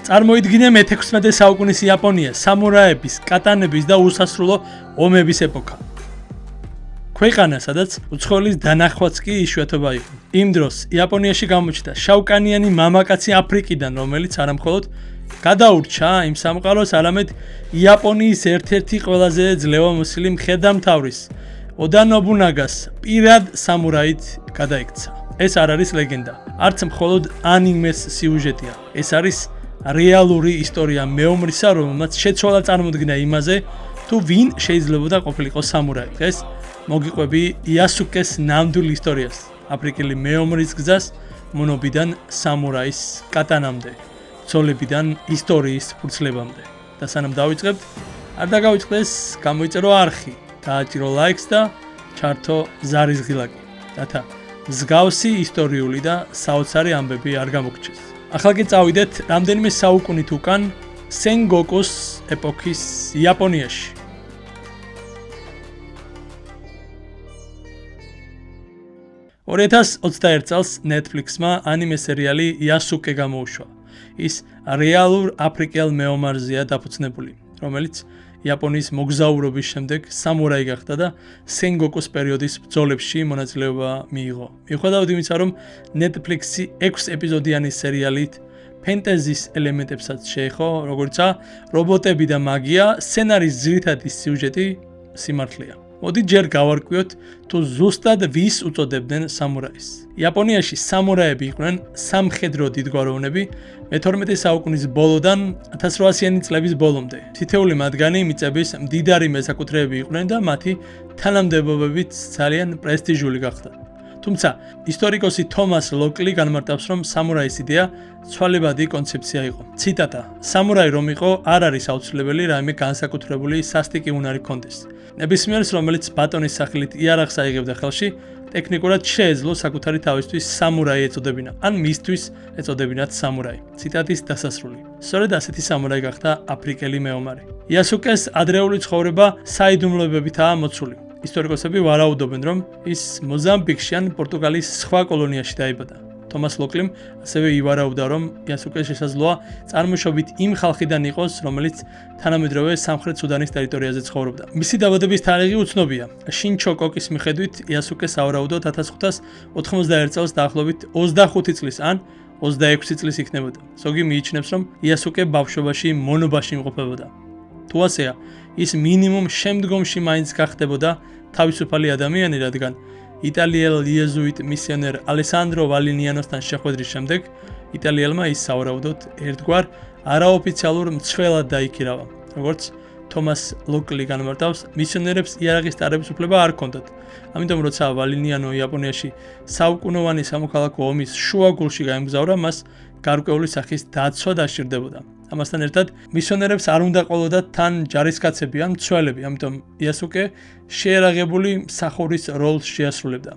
წარმოიდგინე მე-16 საუკუნის იაპონია, სამურაების, კატანების და უსასრულო ომების ეპოქა. ქვეყანა, სადაც უცხოელის დანახვაც კი იშვიათობა იყო. იმ დროს იაპონიაში გამოჩნდა შავკანიანი მამაკაცი აფრიკიდან, რომელიც არამხოლოდ გადაურჩა იმ სამყაროს, არამედ იაპონიის ერთ-ერთი ყველაზე ძლევამოსილი მხედართმთავრის ოდა ნობუნაგას პირად სამურაით გადაიქცა. ეს არ არის ლეგენდა, არც მხოლოდ ანიმეს სიუჟეტია. ეს არის რეალური ისტორია მეომრისა, რომელმაც შეცვალა წარმოდგენა იმაზე, თუ ვინ შეიძლებოდა ყოფილიყო სამურაი. დღეს მოგიყვები იასუკეს ნამდვილ ისტორიას, აფრიკელი მეომრის გზას, მონობიდან სამურაის კატანამდე, ბრძოლებიდან ისტორიის ფურცლებამდე. და სანამ დავიწყებთ, არ დაგავიწყდეს, გამოიწერო არხი, დააჭირო ლაიქს და ჩართო ზარის ღილაკი, რათა მსგავსი ისტორიული და საოცარი ამბები არ გამოგჩეს. ახლა კი წავიდეთ რამდენიმე საუკუნით უკან სენგოკუს ეპოქის იაპონიაში. 2021 წელს Netflix-მა ანიმე სერიალი იასუკე გამოუშვა. ის რეალურ აფრიკელ მეომარზეა დაფუძნებული, რომელიც იაპონიის მოგზაურობის შემდეგ სამურაი გახდა და სენგოკუს პერიოდის ბრძოლებში მონაწილეობა მიიღო. მიუხედავად იმისა, რომ Netflix-ი 6 ეპიზოდიანი სერიალით ფენტეზის ელემენტებსაც შეეხო, როგორიცაა რობოტები და მაგია, სცენარის ძირითადი სიუჟეტი სიმართლეა. მოდი ჯერ გავარკვიოთ, თუ ზუსტად ვის უწოდებდნენ სამურაის. იაპონიაში სამურაები იყვნენ სამხედრო დიდგვაროვნები მე-12 საუკუნის ბოლოდან 1800-იანი წლების ბოლომდე. თითოეული მათგანი მიწების მდიდარი მესაკუთრეები იყვნენ და მათი თანამდებობებით ძალიან პრესტიჟული გახდა. თუმცა ისტორიკოსი თომას ლოკლი განმარტავს, რომ სამურაის იდეა ცვალებადი კონცეფცია იყო. ციტატა: სამურაი რომ იყო, არ არის აუცილებელი რაიმე განსაკუთრებული სასტიკი უნარი ჰქონდეს. ნებისმიერს, რომელიც ბატონის სახელით იარაღს აიღებდა ხელში, ტექნიკურად შეეძლო საკუთარი თავისთვის სამურაი ეწოდებინა, ან მისთვის ეწოდებინათ სამურაი. ციტატის დასასრული. სწორედ ასეთი სამურაი გახდა აფრიკელი მეომარი. იასუკეს ადრეული ცხოვრება საიდუმლოებებითაა მოცული. ისტორიკოსები ვარაუდობენ, რომ ის მოზამბიკში ან პორტუგალიის სხვა კოლონიაში დაიბადა. თომას ლოკლიმ ასევე ივარაუდა, რომ იასუკე შესაძლოა წარმოშობით იმ ხალხიდან იყოს, რომელიც თანამედროვე სამხრეთ სუდანის ტერიტორიაზე ცხოვრობდა. მისი დაბადების თარიღი უცნობია. შინჩოკოკის მიხედვით იასუკე სავარაუდოდ 1591 წელს დაახლოებით 25 წლის ან 26 წლის იქნებოდა. ზოგი მიიჩნევს, რომ იასუკე ბავშვობაში მონობაში იმყოფებოდა. თუ ასეა, ის მინიმუმ შემდგომში მაინც გახდებოდა თავისუფალი ადამიანი, რადგან იტალიელ იეზუიტ მისიონერ ალესანდრო ვალინიანოსთან შეხვედრის შემდეგ იტალიელმა ის სავარაუდოდ ერთგვარ არაოფიციალურ მცველად დაიქირავა. როგორც თომას ლოკლი განმარტავს, მისიონერებს იარაღის ტარების უფლება არ ჰქონდათ. ამიტომ როცა ვალინიანო იაპონიაში საუკუნოვანი სამოქალაქო ომის შუაგულში გაემგზავრა, მას გარკვეული სახის დაცვა დასჭირდებოდა. ამასთან ერთად, მისიონერებს არ უნდა ყოლოდათ თან ჯარისკაცები ან მცველები, ამიტომ იასუკე შეერაღებული მსახურის როლს შეასრულებდა.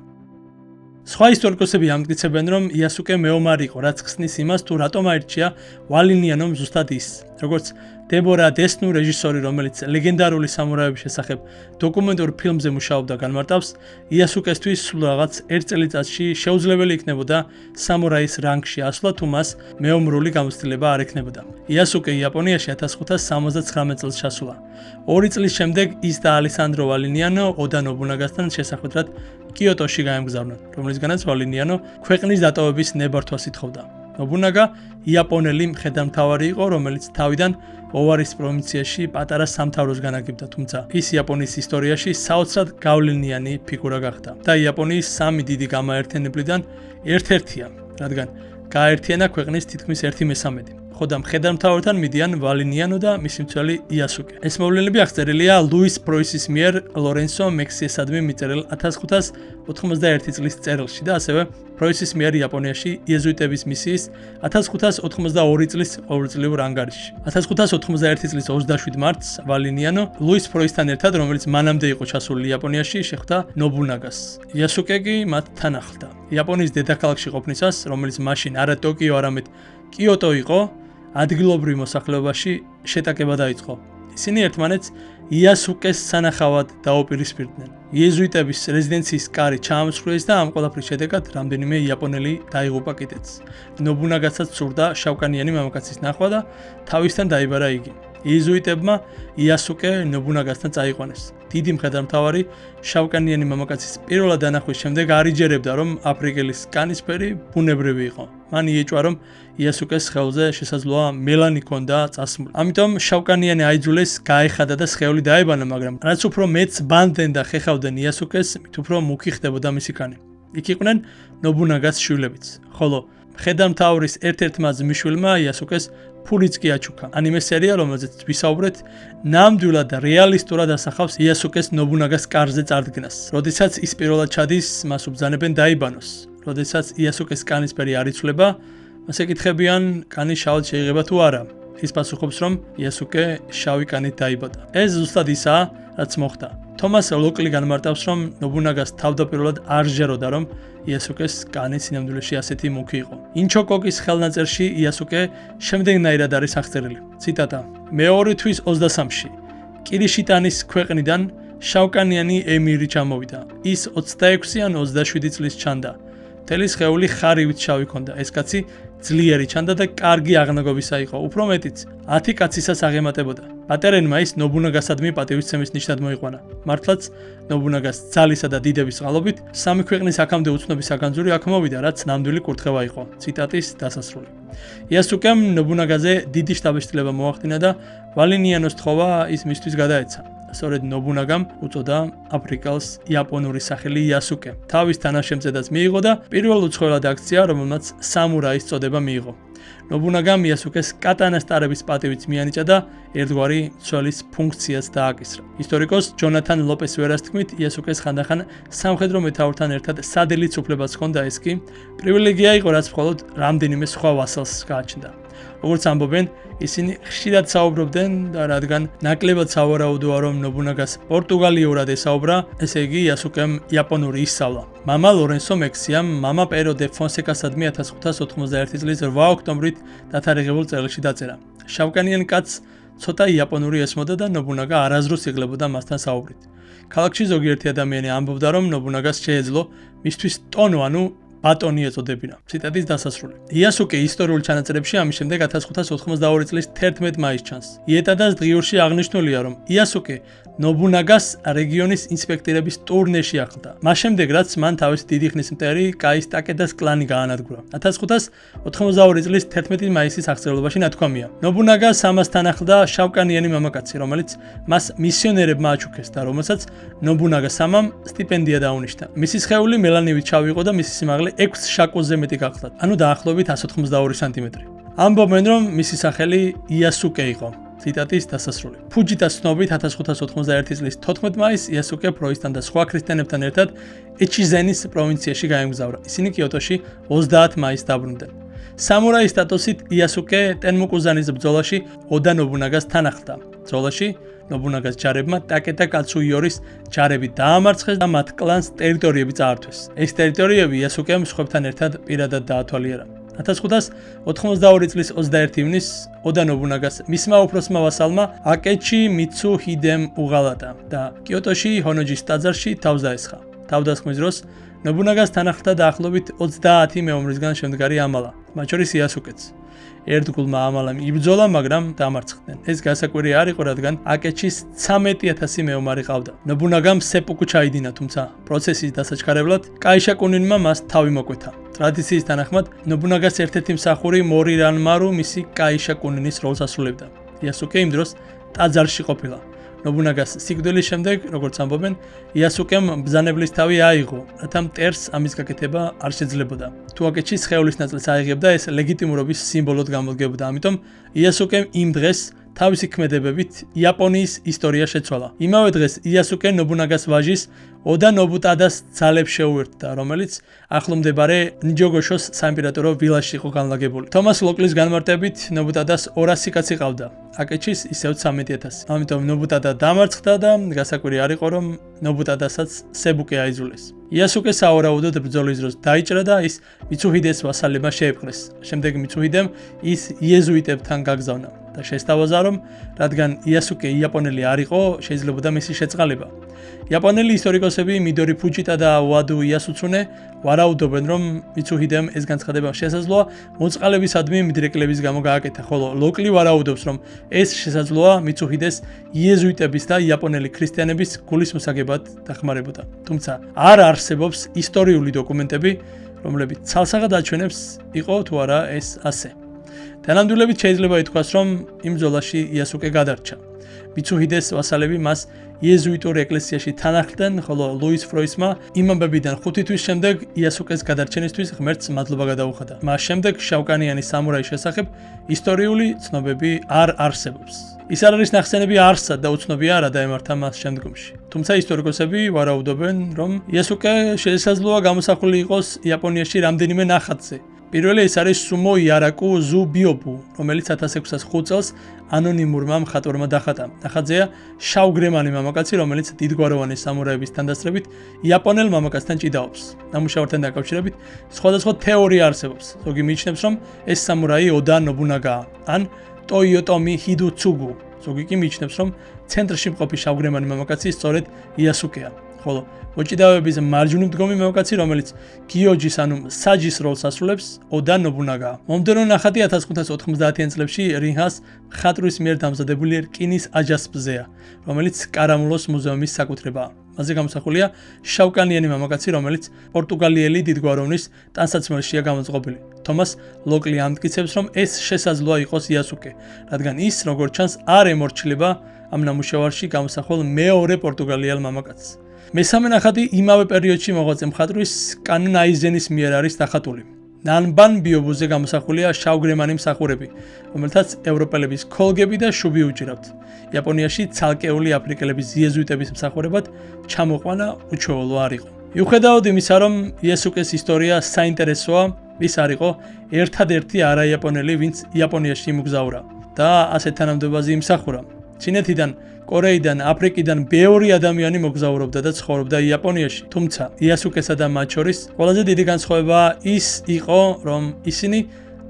სხვა ისტორიკოსები ამტკიცებენ, რომ იასუკე მეომარი იყო, რაც ხსნის იმას, თუ რატომ აირჩია ვალინიანომ ზუსტად ის. როგორც დებორა დესნუ რეჟისორი, რომელიც ლეგენდარული სამურაების შესახებ დოკუმენტურ ფილმზე მუშაობდა, განმარტავს, იასუკესთვის სულ რაღაც 1 წელიწადში შეუძლებელი იქნებოდა სამურაის რანგში ასვლა, თუ მას მეომრული გამოცდილება არ ექნებოდა. იასუკე იაპონიაში 1579 წელს ჩასულა. 2 წლის შემდეგ ის და ალესანდრო ვალინიანო ოდა ნობუნაგასთან შესახვედრად კიოტოში გაემგზავრნენ, რომლისგანაც ვალინიანო ქვეყნის დატოვების ნებართვას ითხოვდა. ნობუნაგა იაპონელი მხედართმთავარი იყო, რომელიც თავიდან ოვარის პროვინციაში პატარა სამთავროს განაგებდა, თუმცა ის იაპონიის ისტორიაში საოცრად გავლენიანი ფიგურა გახდა და იაპონიის სამი დიდი გამაერთიანებლიდან ერთ-ერთია, რადგან გააერთიანა ქვეყნის თითქმის 1/3. ხოდა მხედართმთავართან მიდიან ვალინიანო და მისი მცველი იასუკე. ეს მოვლენები აღწერილია ლუის პროისის მიერ ლორენსო მექსიესადმი მიწერილ 1591 წლის წერილში და ასევე პროისის მიერ იაპონიაში იეზუიტების მისიის 1592 წლის ყოველწლიურ ანგარიშში. 1591 წლის 27 მარტს ვალინიანო ლუის პროისთან ერთად, რომელიც მანამდე იყო ჩასული იაპონიაში, შეხვდა ნობუნაგას. იასუკე კი მათთან ახლდა. იაპონიის დედაქალაქში ყოფნისას, რომელიც მაშინ არა ტოკიო, არამედ კიოტო იყო, ადგილობრივ მოსახლეობაში შეტაკება დაიწყო. ისინი ერთმანეთს იასუკეს სანახავად დაუპირისპირდნენ. იეზუიტების რეზიდენციის კარი ჩაამსხვრიეს და ამ ყველაფრის შედეგად რამდენიმე იაპონელი დაიღუპა კიდეც. ნობუნაგასაც სურდა შავკანიანი მამაკაცის ნახვა და თავისთან დაიბარა იგი. იეზუიტებმა იასუკე ნობუნაგასთან წაიყვანეს. დიდი მხედართმთავარი შავკანიანი მამაკაცის პირველად დანახვის შემდეგ არ იჯერებდა, რომ აფრიკელის კანისფერი ბუნებრივი იყო. მან იეჭვა, რომ იასუკეს სხეულზე შესაძლოა მელანი ჰქონდა წასმული. ამიტომ შავკანიანი აიძულეს გაეხადა და სხეული დაებანა, მაგრამ რაც უფრო მეც ბანდნენ და ხეხავდნენ იასუკეს, მით უფრო მუქი ხდებოდა მისი კანი. იქ იყვნენ ნობუნაგას შვილებიც, ხოლო მხედართმთავრის ერთ-ერთმა ძმისშვილმა იასუკეს ფულიც კი აჩუქა. ანიმე სერია, რომელზეც ვისაუბრეთ, ნამდვილად და რეალისტურად ასახავს იასუკეს ნობუნაგას კარზე წარდგენას. როდესაც ის პირველად ჩადის, მას უბრძანებენ დაიბანოს. როდესაც იასუკეს კანისფერი არ იცვლება, მას ეკითხებიან, კანი შავად შეიღება თუ არა. ის პასუხობს, რომ იასუკე შავი კანით დაიბადა. ეს ზუსტად ისაა, რაც მოხდა. თომას ლოკლი განმარტავს, რომ ნობუნაგას თავდაპირველად არ ჟეროდა, რომ იასუკეს კანი სინამდვილეში ასეთი მუქი იყო. ინჩოკოკის ხელნაწერში იასუკე შემდეგნაირად არის აღწერილი. ციტატა: მეორე თვის 23-ში კირიშიტანის ქვეყნიდან შავკანიანი ემირი ჩამოვიდა. ის 26 ან 27 წლის ჩანდა. მთელი სხეული ხარივით შავი ჰქონდა. ეს კაცი ძლიერი ჩანდა და კარგი აღნაგობისა იყო. უფრო მეტიც, 10 კაცისას აღემატებოდა. პატერენმა ის ნობუნაგასადმი პატივისცემის ნიშნად მოიყვანა. მართლაც ნობუნაგას ძალისა და დიდების წყალობით სამი ქვეყნის აქამდე უცნობი საგანძური აქ მოვიდა, რაც ნამდვილი კურთხევა იყო. ციტატის დასასრული. იასუკემ ნობუნაგაზე დიდი შთაბეჭდილება მოახდინა და ვალინიანოს თხოვა ის მისთვის გადაეცა. სწორედ ნობუნაგამ უწოდა აფრიკელს იაპონური სახელი იასუკე. თავის თანაშემწედაც მიიღო და პირველ უცხოელად აქცია, რომელმაც სამურაის წოდება მიიღო. ნობუნაგამ იასუკეს კატანას ტარების პატივიც მიანიჭა და ერთგვარი მცველის ფუნქციას დააკისრა. ისტორიკოს ჯონათან ლოპეს ვერას თქმით, იასუკეს ხანდახან სამხედრო მეთაურთან ერთად სადილიც უფლებაც ჰქონდა, ეს კი პრივილეგია იყო, რაც მხოლოდ რამდენიმე სხვა ვასალს გააჩნდა. როგორც ამბობენ, ისინი ხშირად საუბრობდნენ და რადგან ნაკლებად სავარაუდოა, რომ ნობუნაგას პორტუგალიურად ესაუბრა, ესე იგი იასუკემ იაპონური ისწავლა. მამა ლორენსო მექსიამ მამა პერო დე ფონსეკასადმი 1591 წლის 8 ოქტომბრით დათარიღებულ წერილში დაწერა. შავკანიან კაცს ცოტა იაპონური ესმოდა და ნობუნაგა არაზრუს იღლებოდა მასთან საუბრით. ქალაქში ზოგიერთი ადამიანი ამბობდა, რომ ნობუნაგას შეეძლო მისთვის ტონო, ანუ ბატონი ეწოდებინა. ციტატის დასასრული. იასუკე ისტორიულ ჩანაწერებში ამის შემდეგ 1592 წლის 11 მაისს ჩანს. იეტადას დღიურში აღნიშნულია, რომ იასუკე ნობუნაგას რეგიონის ინსპექტირების ტურნეში ახლდა. მას შემდეგ, რაც მან თავისი დიდი ხნის მტერი კაის ტაკედას კლანი გაანადგურა. 1592 წლის 11 მაისის აღწერილობაში ნათქვამია: ნობუნაგას ამასთან ახლდა შავკანიანი მამაკაცი, რომელიც მას მისიონერებმა აჩუქეს და რომელსაც ნობუნაგას ამამ სტიპენდია დაუნიშნა. მისი სხეული მელანივით შავი იყო და მისი სიმაღლე 6 შაკოზე მეტი გახლდათ, ანუ დაახლოებით 182 სანტიმეტრი. ამბობენ, რომ მისი სახელი იასუკე იყო. ციტატის დასასრული. ფუჯიტას ცნობით 1591 წლის 14 მაისს იასუკე პროისთან და სხვა ქრისტიანებთან ერთად ეჩიზენის პროვინციაში გაემგზავრა. ისინი კიოტოში 30 მაისს დაბრუნდნენ. სამურაის სტატუსით იასუკე ტენმუკუზანის ბრძოლაში ოდა ნობუნაგას თან ახლდა. ბრძოლაში ნობუნაგას ჯარებმა ტაკეტა კაცუიორის ჯარები დაამარცხეს და მათ კლანს ტერიტორიები წაართვეს. ეს ტერიტორიები იასუკემ სხვებთან ერთად პირადად დაათვალიერა. 1592 წლის 21 ივნისს ოდა ნობუნაგას მისმა უფროსმა ვასალმა აკეჩი მიცუ ჰიდემ უღალატა და კიოტოში ჰონოჯის ტაძარში თავს დაესხა. თავდასხმის დროს ნობუნაგას თან ახლდა დაახლოებით 30 მეომრისგან შემდგარი ამალა, მათ შორის იასუკეც. ერთგულმა ამალამ იბრძოლა, მაგრამ დამარცხდნენ. ეს გასაკვირი არ იყო, რადგან აკეჩის 13000 მეომარი ყავდა. ნობუნაგამ სეპუკუ ჩაიდინა, თუმცა პროცესის დასაჩქარებლად კაიშაკუნინმა მას თავი მოკვეთა. ტრადიციის თანახმად, ნობუნაგას ერთ-ერთი მსახური მორირანმარუ მისი კაიშაკუნინის როლს ასრულებდა. იასუკე იმ დროს ტაძარში ყოფილა. ნობუნაგას სიკვდილის შემდეგ, როგორც ამბობენ, იასუკემ ბრძანებლის თავი აიღო, რათა მტერს ამის გაკეთება არ შეძლებოდა. თუ აკეჩის სხეულის ნაწილს აიღებდა, ეს ლეგიტიმურობის სიმბოლოდ გამოდგებოდა. ამიტომ იასუკემ იმ დღეს თავისი ქმედებებით იაპონიის ისტორია შეცვალა. იმავე დღეს იასუკე ნობუნაგას ვაჟის ოდა ნობუტადას ძალებს შეუერთდა, რომელიც ახლომდებარე ნიჯოგოშოს საიმპერატორო ვილაში იყო განლაგებული. თომას ლოკლის განმარტებით, ნობუტადას 200 კაცი ყავდა, აკეჩის ისევ 13000. ამიტომ ნობუტადა დამარცხდა და გასაკვირი არ იყო, რომ ნობუტადასაც სებუკე აიძულეს. იასუკე საავარაუდოდ ბრძოლის დროს დაიჭრა და ის მიცუჰიდეს ვასალებმა შეიპყრეს. შემდეგ მიცუჰიდემ ის იეზუიტებთან გაგზავნა. და შესთავაზა, რომ რადგან იასუკე იაპონელი არ იყო, შეიძლებოდა მისი შეწყალება. იაპონელი ისტორიკოსები მიდორი ფუჯიტა და ვადუ იასუცუნე ვარაუდობენ, რომ მიცუჰიდემ ეს განცხადება შესაძლოა მოწყალებისადმი მიდრეკლების გამო გააკეთა, ხოლო ლოკლი ვარაუდობს, რომ ეს შესაძლოა მიცუჰიდეს იეზუიტების და იაპონელი ქრისტიანების გულისმოსაგებად დახმარებოდა. თუმცა არ არსებობს ისტორიული დოკუმენტები, რომლებიც ცალსაღად აჩვენებს, იყო თუ არა ეს ასე. თანამდებობით შეიძლება ითქვას, რომ იმ ბრძოლაში იასუკე გადარჩა. მიცუჰიდეს ვასალები მას იეზუიტურ ეკლესიაში თანახდნენ, ხოლო ლუის ფროისმა იმამებიდან 5 თვის შემდეგ იასუკეს გადარჩენისთვის ღმერთს მადლობა გადაუხადა. მას შემდეგ შავკანიანი სამურაის შესახებ ისტორიული ცნობები არ არსებობს. ის არ არის ნახსენები არსად და უცნობია რა დაემართა მას შემდგომში. თუმცა ისტორიკოსები ვარაუდობენ, რომ იასუკე შესაძლოა გამოსახული იყოს იაპონიაში რამდენიმე ნახატზე. პირველი ეს არის სუმო იარაკუ ზუ ბიობუ, რომელიც 1605 წელს ანონიმურმა მხატვარმა დახატა. ნახატზეა შავგრემანი მამაკაცი, რომელიც დიდგვაროვანი სამურაების თანდასწრებით იაპონელ მამაკაცთან ჭიდაობს. ნამუშევართან დაკავშირებით სხვადასხვა თეორია არსებობს. ზოგი მიიჩნევს, რომ ეს სამურაი ოდა ნობუნაგაა, ან ტოიოტომი ჰიდუცუგუ. ზოგი კი მიიჩნევს, რომ ცენტრში მყოფი შავგრემანი მამაკაცი სწორედ იასუკეა. ხოლო მოჭიდავების მარჯვნივ მდგომი მამაკაცი, რომელიც გიოჯის ანუ საჯის როლს ასრულებს, ოდა ნობუნაგაა. მომდევნო ნახატი 1590-იან წლებში რინჰას მხატვრის მიერ დამზადებული რკინის აჯასპზეა, რომელიც კარამულოს მუზეუმის საკუთრებაა. მასზე გამოსახულია შავკანიანი მამაკაცი, რომელიც პორტუგალიელი დიდგვაროვნის ტანსაცმელშია გამოწყობილი. თომას ლოკლი ამტკიცებს, რომ ეს შესაძლოა იყოს იასუკე, რადგან ის, როგორც ჩანს, არ ემორჩილება ამ ნამუშევარში გამოსახულ მეორე პორტუგალიელ მამაკაცს. მესამე ნახატი იმავე პერიოდში მოღვაწე მხატვრის კანონ აიზენის მიერ არის დახატული. ნანბან ბიობუზე გამოსახულია შავგრემანი მსახურები, რომელთაც ევროპელების ქოლგები და შუბი უჭირავთ. იაპონიაში ცალკეული აფრიკელების იეზუიტების მსახურებად ჩამოყვანა უჩვეულო არ იყო. მიუხედავად იმისა, რომ იასუკეს ისტორია საინტერესოა, ის არ იყო ერთადერთი არაიაპონელი, ვინც იაპონიაში იმოგზაურა და ასეთ თანამდებობაზე იმსახურა. ჩინეთიდან, კორეიდან, აფრიკიდან ბევრი ადამიანი მოგზაურობდა და ცხოვრობდა იაპონიაში. თუმცა იასუკესა და მათ შორის ყველაზე დიდი განსხვავება ის იყო, რომ ისინი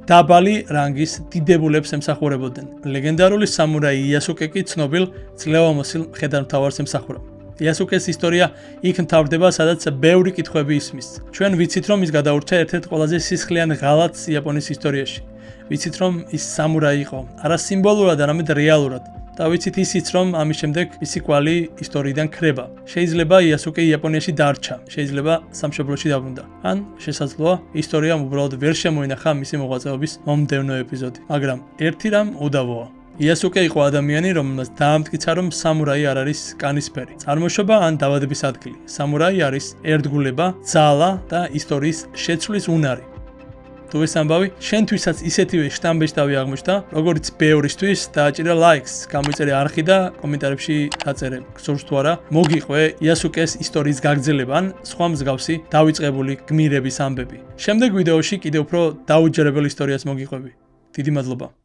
დაბალი რანგის დიდებულებს ემსახურებოდნენ. ლეგენდარული სამურაი იასუკე კი ცნობილ ძლევამოსილ მხედართმთავარს ემსახურა. იასუკეს ისტორია იქ მთავრდება, სადაც ბევრი კითხვები ისმის. ჩვენ ვიცით, რომ ის გადაურჩა ერთ-ერთ ყველაზე სისხლიან ღალატს იაპონიის ისტორიაში. ვიცით, რომ ის სამურაი იყო, არა სიმბოლურად, არამედ რეალურად. და ვიცით ისიც, რომ ამის შემდეგ მისი კვალი ისტორიიდან ქრება. შეიძლება იასუკე იაპონიაში დარჩა, შეიძლება სამშობლოში დაბრუნდა. ან შესაძლოა ისტორიამ უბრალოდ ვერ შემოინახა მისი მოღვაწეობის მომდევნო ეპიზოდი. მაგრამ ერთი რამ უდავოა. იასუკე იყო ადამიანი, რომელმაც დაამტკიცა, რომ სამურაი არ არის კანისფერი, წარმოშობა ან დაბადების ადგილი. სამურაი არის ერთგულება, ძალა და ისტორიის შეცვლის უნარი. თუ ეს ამბავი შენთვისაც ისეთივე შტამბეშტავი აღმოჩნდა, როგორც ბევრისთვის, დააჭირე ლაიქს, გამოიწერე არხი და კომენტარებში დაწერე. გსურს თუ არა, მოგიყვე იასუკეს ისტორიის გაგრძელება ან სხვა მსგავსი დავიწყებული გმირების ამბები. შემდეგ ვიდეოში კიდევ უფრო დაუჯერებელ ისტორიას მოგიყვები. დიდი მადლობა.